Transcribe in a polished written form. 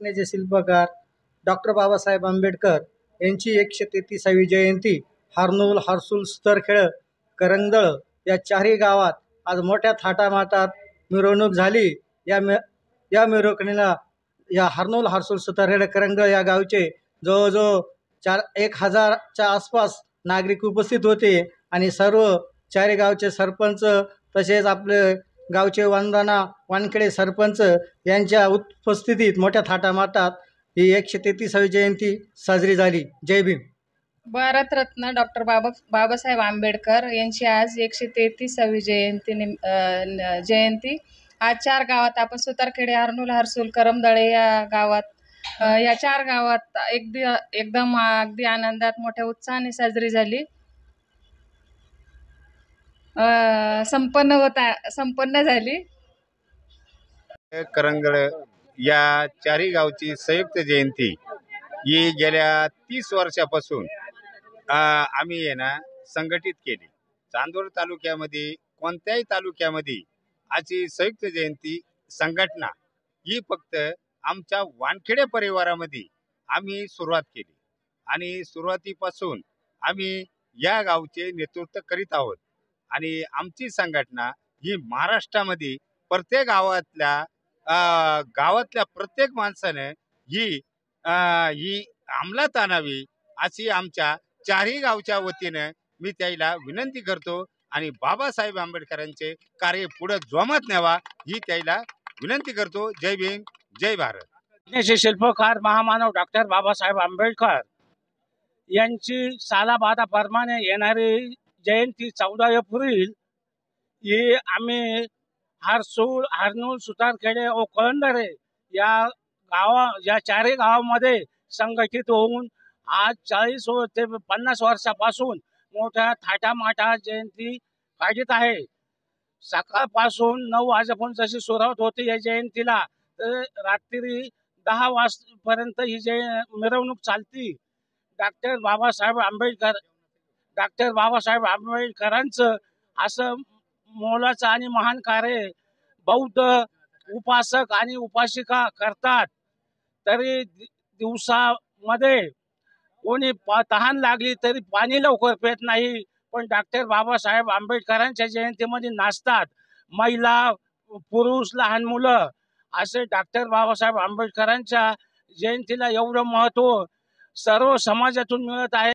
घटनेचे शिल्पकार डॉक्टर बाबासाहेब आंबेडकर यांची 133वी जयंती हार्नूल, हर्सूल, सुतारखेड, करंगदळ या चारही गावात आज मोठ्या थाटामाटात मिरवणूक झाली. या मिरवणुकीला या हार्नूल, हर्सूल, सुतारखेड, करंगदळ या गावचे जवळजवळ 1,000च्या आसपास नागरिक उपस्थित होते आणि सर्व चारही गावचे सरपंच तसेच आपले गावचे वंदना वानखेडे सरपंच यांच्या उपस्थितीत मोठ्या थाटामाटात ही 133वी जयंती साजरी झाली. जय भीम. भारतरत्न डॉक्टर बाबासाहेब आंबेडकर यांची आज 133वी जयंती आज 4 गावात आपण सुतारखेडे, हार्नूल, हर्सूल, करंगदळे या गावात या 4 गावात एकदम अगदी आनंदात मोठ्या उत्साहाने साजरी झाली. संपन्न झाली. करंगळ या चारही गावची संयुक्त जयंती ही गेल्या 30 वर्षापासून आम्ही संघटित केली. चांदोड तालुक्यामध्ये कोणत्याही तालुक्यामध्ये आजची संयुक्त जयंती संघटना ही फक्त आमच्या वानखेडे परिवारामध्ये आम्ही सुरुवात केली आणि सुरुवातीपासून आम्ही या गावचे नेतृत्व करीत आहोत आणि आमची संघटना ही महाराष्ट्रामध्ये प्रत्येक गावातल्या प्रत्येक माणसाने ही अंमलात आणावी अशी आमच्या चारही गावच्या वतीनं मी त्याला विनंती करतो आणि बाबासाहेब आंबेडकरांचे कार्य पुढे जोमात न्यावा ही त्याला विनंती करतो. जय भीम, जय भारत. शिल्पकार महामानव डॉक्टर बाबासाहेब आंबेडकर यांची सालाबादाप्रमाणे येणारी जयंती 14 एप्रिल ही आम्ही हार्नूल, सुतारखेडे व करंगदळे या चारही गावामध्ये संघटित होऊन आज 40 ते 50 वर्षापासून मोठ्या थाटामाटा जयंती काढत आहे. सकाळपासून 9 वाजेपर्यंत जशी सुरुवात होते या जयंतीला तर रात्री 10 वाजेपर्यंत ही मिरवणूक चालती. डॉक्टर बाबासाहेब आंबेडकरांचं असं मोलाचं आणि महान कार्य बौद्ध उपासक आणि उपासिका करतात. तरी दिवसामध्ये कोणी तहान लागली तरी पाणी लवकर पित नाही, पण डॉक्टर बाबासाहेब आंबेडकरांच्या जयंतीमध्ये नाचतात. महिला, पुरुष, लहान मुलं असे डॉक्टर बाबासाहेब आंबेडकरांच्या जयंतीला एवढं महत्त्व सर्व समाजातून मिळत आहे.